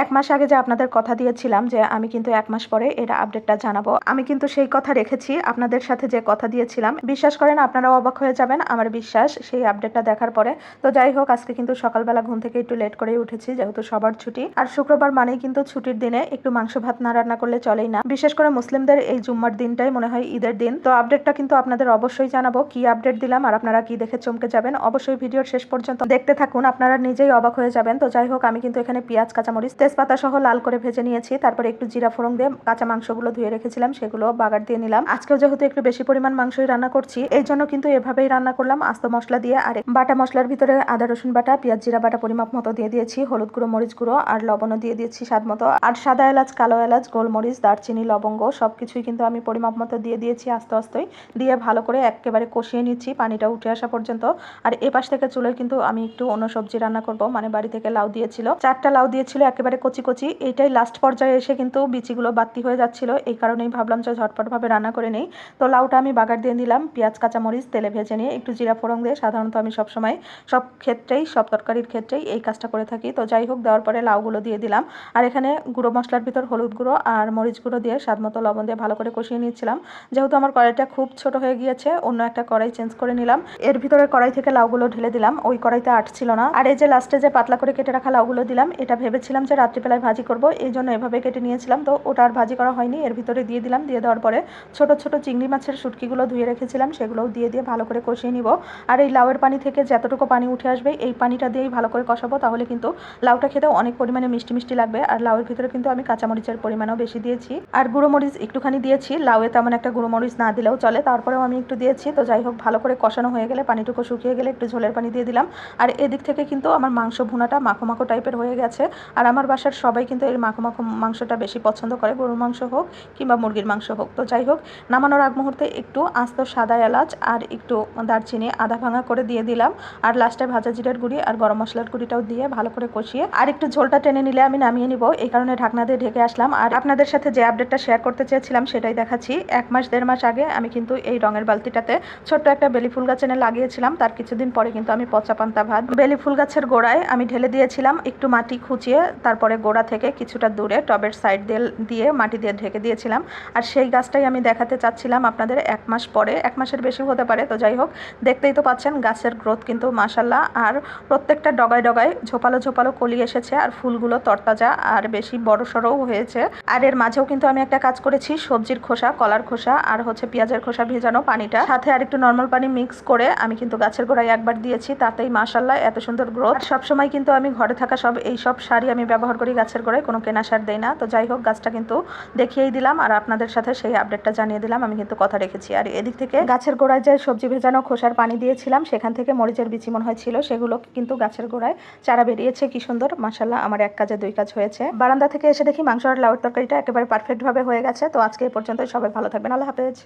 1 মাস আগে যে আপনাদের কথা দিয়েছিলাম যে আমি কিন্তু 1 মাস পরে এর আপডেটটা জানাবো, আমি কিন্তু সেই কথা রেখেছি। আপনাদের সাথে যে কথা দিয়েছিলাম, বিশ্বাস করেন আপনারাও অবাক হয়ে যাবেন আমার বিশ্বাস সেই আপডেটটা দেখার পরে। তো যাই হোক, আজকে কিন্তু সকালবেলা ঘুম থেকে একটু লেট করেই উঠেছি, যেহেতু সবার ছুটি। আর শুক্রবার মানেই কিন্তু ছুটির দিনে একটু মাংস ভাত না রান্না করলে চলেই না। বিশেষ করে মুসলিমদের এই জুম্মার দিনটাই মনে হয় ঈদের দিন। তো আপডেটটা কিন্তু আপনাদের অবশ্যই জানাবো, কি আপডেট দিলাম আর আপনারা কি দেখে চমকে যাবেন। অবশ্যই ভিডিওর শেষ পর্যন্ত দেখতে থাকুন, আপনারা নিজেই অবাক হয়ে যাবেন। তো যাই হোক, আমি কিন্তু এখানে পেঁয়াজ, কাঁচামরিচ, তেজপাতা সহ লাল করে ভেজে নিয়েছি। তারপরে একটু জিরা ফোড়ন দিয়ে কাঁচা মাংসগুলো ধুয়ে রেখেছিলাম সেগুলো বাগার দিয়ে নিলাম। আজকেও যেহেতু একটু বেশি পরিমাণ মাংসই রান্না করছি, এই জন্য কিন্তু এভাবেই রান্না করলাম, আস্ত মশলা দিয়ে। আর বাটা মশলার ভিতরে আদা রসুন বাটা, পেঁয়াজ জিরা বাটা পরিমাপ মতো দিয়ে দিয়েছি, হলুদ গুঁড়ো, মরিচ গুঁড়ো আর লবণও দিয়ে দিয়েছি স্বাদ মতো। আর সাদা এলাচ, কালো এলাচ, গোলমরিচ, দারচিনি, লবঙ্গ সবকিছুই কিন্তু আমি পরিমাপ মতো দিয়ে দিয়েছি আস্তে আস্তে। দিয়ে ভালো করে একেবারে কষিয়ে নিচ্ছি পানিটা উঠে আসা পর্যন্ত। আর এপাশ থেকে চুলোয় কিন্তু আমি একটু অন্য সবজি রান্না করব, মানে বাড়ি থেকে লাউ দিয়েছিল, 4টা লাউ দিয়েছিল একেবারে কচি কচি। এইটাই লাস্ট পর্যায়ে এসে কিন্তু বিচিগুলো বাড়তি হয়ে যাচ্ছিল, এই কারণেই ভাবলাম যে ঝটপট ভাবে রান্না করে নেই। তো লাউটা আমি বাগার দিয়ে দিলাম পেঁয়াজ, কাঁচামরিচ তেলে ভেজে নিয়ে, একটু জিরা ফোড়ন দিয়ে। সাধারণত আমি সবসময় সব ক্ষেত্রেই, সব তরকারির ক্ষেত্রেই এই কাজটা করে থাকি। তো যাই হোক, দেওয়ার পরে লাউগুলো দিয়ে দিলাম। আর এখানে গুঁড়ো মশলার ভিতর হলুদ গুঁড়ো আর মরিচ গুঁড়ো দিয়ে স্বাদ মতো লবণ দিয়ে ভালো করে কষিয়ে নিচ্ছিলাম। যেহেতু আমার কড়াইটা খুব ছোট হয়ে গিয়েছে, অন্য একটা কড়াই চেঞ্জ করে নিলাম। এর ভিতরে কড়াই থেকে লাউগুলো ঢেলে দিলাম, ওই কড়াইতে আটছিল না। আর এই যে লাস্টে যে পাতলা করে কেটে রাখা লাউগুলো দিলাম, এটা ভেবেছিলাম যে রাত্রিবেলায় ভাজি করব, এই জন্য এভাবে কেটে নিয়েছিলাম। তো ওটা আর ভাজি করা হয়নি, এর ভিতরে দিয়ে দিলাম। দিয়ে দেওয়ার পরে ছোট ছোট চিংড়ি মাছের শুটকিগুলো ধুয়ে রেখেছিলাম সেগুলোও দিয়ে ভালো করে কষিয়ে নিব। আর এই লাউয়ের পানি থেকে যতটুকু পানি উঠে আসবে এই পানিটা দিয়েই ভালো করে কষাবো, তাহলে কিন্তু লাউটা খেতে অনেক পরিমাণে মিষ্টি মিষ্টি লাগবে। আর লাউয়ের ভিতরে কিন্তু আমি কাঁচামরিচের পরিমাণও বেশি দিয়েছি, আর গুঁড়ো মরিচ একটুখানি দিয়েছি। লাউয়ে তেমন একটা গুঁড়ো মরিচ না দিলেও চলে, তারপরেও আমি একটু দিয়েছি। তো যাই হোক, ভালো করে কষানো হয়ে গেলে, পানিটুকু শুকিয়ে গেলে একটু ঝোলের পানি দিয়ে দিলাম। আর এদিক থেকে কিন্তু আমার মাংস ভুনাটা মাখো মাখো টাইপের হয়ে গেছে। আর আমার বাসার সবাই কিন্তু এই মাখো মাখো মাংসটা বেশি পছন্দ করে, গরুর মাংস হোক কিংবা মুরগির মাংস হোক। তো যাই হোক, নামানোর আগ মুহূর্তে একটু আস্ত সাদা এলাচ আর একটু দারচিনি আধা ভাঙা করে দিয়ে দিলাম। আর লাস্টে ভাজা জিরার গুঁড়ি আর গরম মশলার গুঁড়িটাও দিয়ে ভালো করে কষিয়ে আর একটু ঝোলটা টেনে নিলে আমি নামিয়ে নিব, এই কারণে ঢাকনা দিয়ে ঢেকে আসলাম। আর আপনাদের সাথে যে আপডেটটা শেয়ার করতে চেয়েছিলাম সেটাই দেখাচ্ছি। 1 মাস 1.5 মাস আগে আমি কিন্তু এই রঙের বালতিটাতে ছোট্ট একটা বেলি ফুল গাছ এনে লাগিয়েছিলাম। তার কিছুদিন পরে কিন্তু আমি পচা পান্তা ভাত বেলি ফুল গাছের গোড়ায় আমি ঢেলে দিয়েছিলাম, একটু মাটি খুঁচিয়ে। তারপরে গোড়া থেকে কিছুটা দূরে টবের সাইড দিয়ে মাটি দিয়ে ঢেকে দিয়েছিলাম। আর সেই গাছটাই আমি দেখাতে চাচ্ছিলাম আপনাদের 1 মাস পরে, 1 মাসের বেশি হতে পারে। তো যাই হোক, দেখতেই তো পাচ্ছেন গাছের গ্রোথ কিন্তু মাশাল্লাহ। আর প্রত্যেকটা ডগায় ডগায় ঝোপালো ঝোপালো কলি এসেছে, আর ফুলগুলো তরতাজা আর বেশি বড় সড়ও হয়েছে। আর এর মাঝেও কিন্তু আমি একটা কাজ করেছি, সবজির খোসা, কলার খোসা আর পেঁয়াজের খোসা ভেজানো পানিটা সাথে আর একটু নর্মাল পানি মিক্স করে আমি কিন্তু গাছের গোড়ায় একবার দিয়েছি, তাতেই মাশাল্লাহ এত সুন্দর গ্রোথ। আর সবসময় কিন্তু আমি ঘরে থাকা এই সব সারই আমি ব্যবহার করি গাছের গোড়ায়, কোনো কেনা সার দেই না। তো যাই হোক, গাছটা কিন্তু দেখিয়েই দিলাম আর আপনাদের সাথে সেই আপডেটটা জানিয়ে দিলাম, আমি কিন্তু কথা রেখেছি। আর এদিক থেকে গাছের গোড়ায় যে সবজি ভেজানো খোসার পানি দিয়েছিলাম, সেখান থেকে মরিচের বিচি মনে হয়েছিল, সেগুলো কিন্তু গাছের গোড়ায় চারা বেরিয়েছে। কি সুন্দর মাশাল্লাহ, আমার 1 কাজে 2 কাজ হয়েছে। বারান্দা থেকে এসে দেখি মাংস আর লাউয়ের তরকারিটা একেবারে পারফেক্ট ভাবে হয়ে গেছে। তো আজকে এই পর্যন্তই, সবাই ভালো থাকবেন, আল্লাহ হাফেজ।